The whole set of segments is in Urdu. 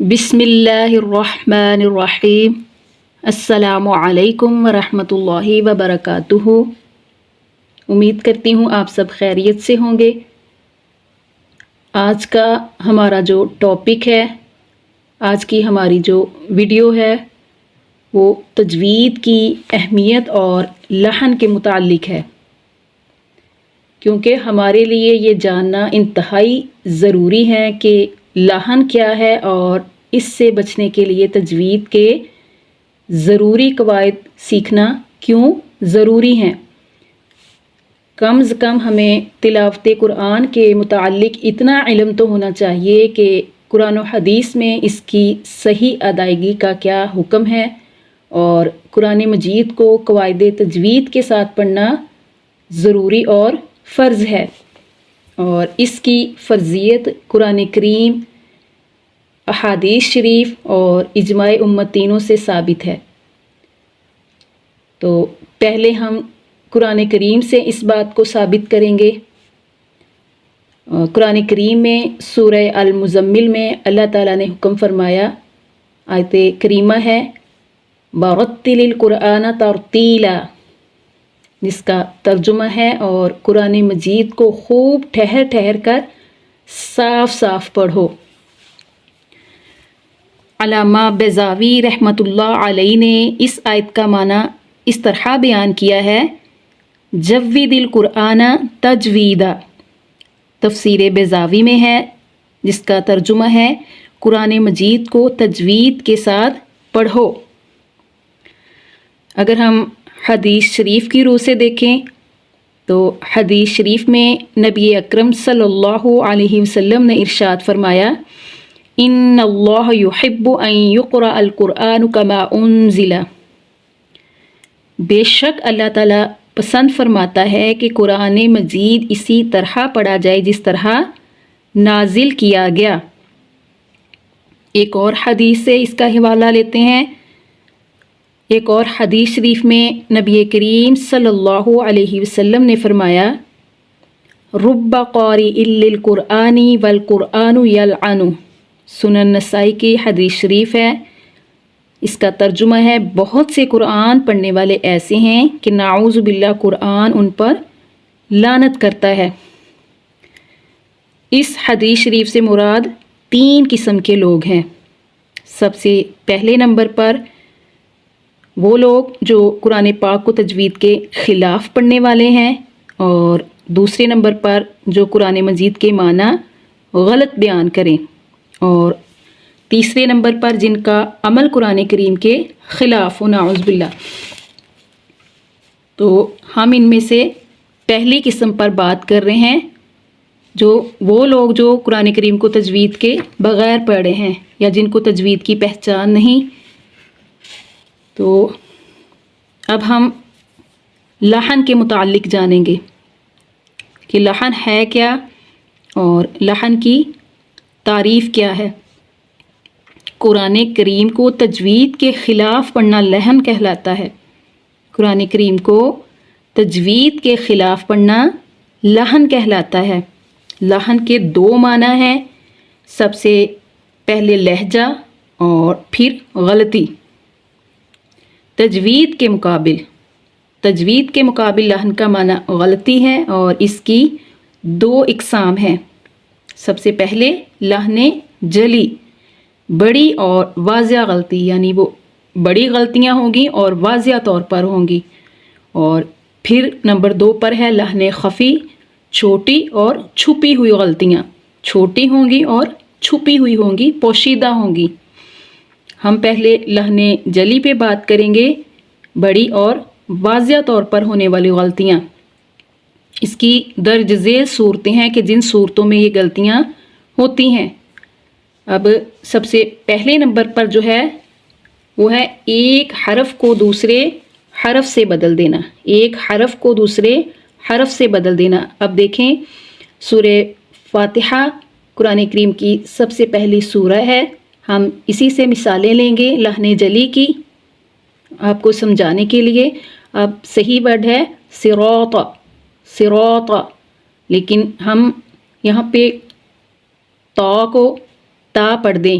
بسم اللہ الرحمن الرحیم۔ السلام علیکم ورحمۃ اللہ وبرکاتہ۔ امید کرتی ہوں آپ سب خیریت سے ہوں گے۔ آج کا ہمارا جو ٹاپک ہے، آج کی ہماری جو ویڈیو ہے وہ تجوید کی اہمیت اور لحن کے متعلق ہے، کیونکہ ہمارے لیے یہ جاننا انتہائی ضروری ہے کہ لحن کیا ہے اور اس سے بچنے کے لیے تجوید کے ضروری قواعد سیکھنا کیوں ضروری ہیں۔ کم از کم ہمیں تلاوت قرآن کے متعلق اتنا علم تو ہونا چاہیے کہ قرآن و حدیث میں اس کی صحیح ادائیگی کا کیا حکم ہے، اور قرآن مجید کو قواعد تجوید کے ساتھ پڑھنا ضروری اور فرض ہے، اور اس کی فرضیت قرآن کریم، احادیث شریف اور اجماع امت تینوں سے ثابت ہے۔ تو پہلے ہم قرآن کریم سے اس بات کو ثابت کریں گے۔ قرآن کریم میں سورہ المزمل میں اللہ تعالیٰ نے حکم فرمایا، آیت کریمہ ہے وَرَتِّلِ الْقُرْآنَ تَرْتِیلًا، جس کا ترجمہ ہے اور قرآن مجید کو خوب ٹھہر ٹھہر کر صاف صاف پڑھو۔ علامہ بیضاوی رحمۃ اللہ علیہ نے اس آیت کا معنی اس طرح بیان کیا ہے، جوِّدِ القرآن تجویدا، تفسیر بیضاوی میں ہے، جس کا ترجمہ ہے قرآن مجید کو تجوید کے ساتھ پڑھو۔ اگر ہم حدیث شریف کی روح سے دیکھیں تو حدیث شریف میں نبی اکرم صلی اللہ علیہ وسلم نے ارشاد فرمایا، ان اللہ یحب ان یقرأ القرآن کما انزل، بے شک اللہ تعالیٰ پسند فرماتا ہے کہ قرآن مجید اسی طرح پڑھا جائے جس طرح نازل کیا گیا۔ ایک اور حدیث سے اس کا حوالہ لیتے ہیں۔ ایک اور حدیث شریف میں نبی کریم صلی اللہ علیہ وسلم نے فرمایا، رب قارئ للقرآن والقرآن یلعن، سنن نسائی کی حدیث شریف ہے۔ اس کا ترجمہ ہے بہت سے قرآن پڑھنے والے ایسے ہیں کہ نعوذ باللہ قرآن ان پر لعنت کرتا ہے۔ اس حدیث شریف سے مراد 3 قسم کے لوگ ہیں۔ سب سے پہلے نمبر پر وہ لوگ جو قرآن پاک کو تجوید کے خلاف پڑھنے والے ہیں، اور دوسرے نمبر پر جو قرآن مجید کے معنی غلط بیان کریں، اور تیسرے نمبر پر جن کا عمل قرآن کریم کے خلاف ہو، نعوذ باللہ۔ تو ہم ان میں سے پہلی قسم پر بات کر رہے ہیں، وہ لوگ جو قرآن کریم کو تجوید کے بغیر پڑھے ہیں یا جن کو تجوید کی پہچان نہیں۔ تو اب ہم لحن کے متعلق جانیں گے کہ لحن ہے کیا اور لحن کی تعریف کیا ہے۔ قرآن کریم کو تجوید کے خلاف پڑھنا لحن کہلاتا ہے۔ قرآن کریم کو تجوید کے خلاف پڑھنا لحن کہلاتا ہے۔ لحن کے 2 معنی ہیں، سب سے پہلے لہجہ اور پھر غلطی۔ تجوید کے مقابل لحن کا معنی غلطی ہے، اور اس کی 2 اقسام ہیں۔ سب سے پہلے لحن جلی، بڑی اور واضح غلطی، یعنی وہ بڑی غلطیاں ہوں گی اور واضح طور پر ہوں گی۔ اور پھر نمبر 2 پر ہے لحن خفی، چھوٹی اور چھپی ہوئی غلطیاں، چھوٹی ہوں گی اور چھپی ہوئی ہوں گی، پوشیدہ ہوں گی۔ ہم پہلے لحن جلی پہ بات کریں گے، بڑی اور واضح طور پر ہونے والی غلطیاں۔ اس کی درج ذیل صورتیں ہیں کہ جن صورتوں میں یہ غلطیاں ہوتی ہیں۔ اب سب سے پہلے نمبر پر جو ہے وہ ہے ایک حرف کو دوسرے حرف سے بدل دینا، ایک حرف کو دوسرے حرف سے بدل دینا۔ اب دیکھیں، سورہ فاتحہ قرآن کریم کی سب سے پہلی سورہ ہے، ہم اسی سے مثالیں لیں گے لحن جلی کی آپ کو سمجھانے کے لیے۔ اب صحیح ورڈ ہے صراط، صراط، لیکن ہم یہاں پہ تا کو تا پڑھ دیں،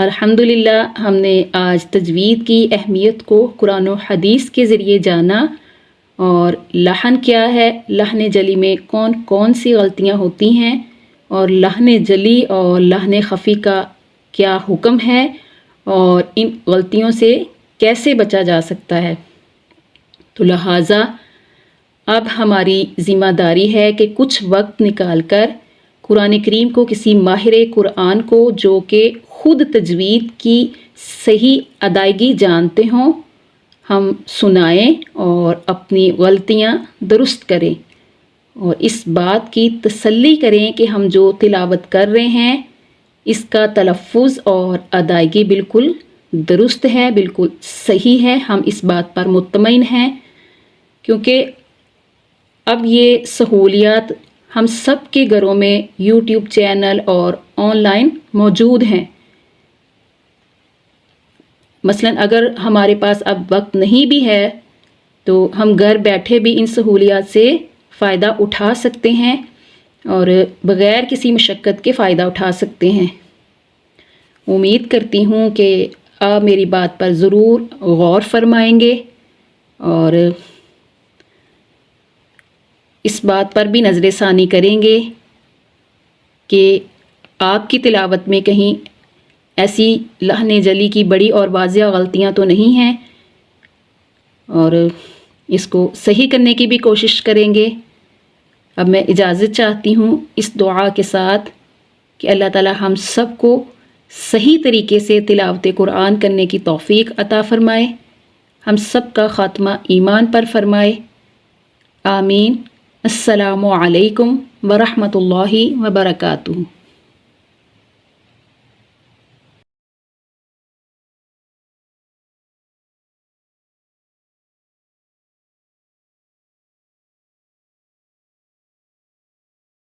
الحمدللہ ہم نے آج تجوید کی اہمیت کو قرآن و حدیث کے ذریعے جانا، اور لحن کیا ہے، لحن جلی میں کون کون سی غلطیاں ہوتی ہیں، اور لحن جلی اور لحن خفی کا کیا حکم ہے، اور ان غلطیوں سے کیسے بچا جا سکتا ہے۔ تو لہٰذا اب ہماری ذمہ داری ہے کہ کچھ وقت نکال کر قرآن کریم کو کسی ماہر قرآن کو، جو کہ خود تجوید کی صحیح ادائیگی جانتے ہوں، ہم سنائیں اور اپنی غلطیاں درست کریں، اور اس بات کی تسلی کریں کہ ہم جو تلاوت کر رہے ہیں اس کا تلفظ اور ادائیگی بالکل درست ہے، بالکل صحیح ہے۔ ہم اس بات پر مطمئن ہیں کیونکہ اب یہ سہولیات ہم سب کے گھروں میں یوٹیوب چینل اور آن لائن موجود ہیں۔ مثلا اگر ہمارے پاس اب وقت نہیں بھی ہے تو ہم گھر بیٹھے بھی ان سہولیات سے فائدہ اٹھا سکتے ہیں اور بغیر کسی مشقت کے فائدہ اٹھا سکتے ہیں۔ امید کرتی ہوں کہ آپ میری بات پر ضرور غور فرمائیں گے اور اس بات پر بھی نظر ثانی کریں گے کہ آپ کی تلاوت میں کہیں ایسی لحن جلی کی بڑی اور واضح غلطیاں تو نہیں ہیں، اور اس کو صحیح کرنے کی بھی کوشش کریں گے۔ اب میں اجازت چاہتی ہوں اس دعا کے ساتھ کہ اللہ تعالی ہم سب کو صحیح طریقے سے تلاوت قرآن کرنے کی توفیق عطا فرمائے، ہم سب کا خاتمہ ایمان پر فرمائے، آمین۔ السلام علیکم ورحمۃ اللہ وبرکاتہ۔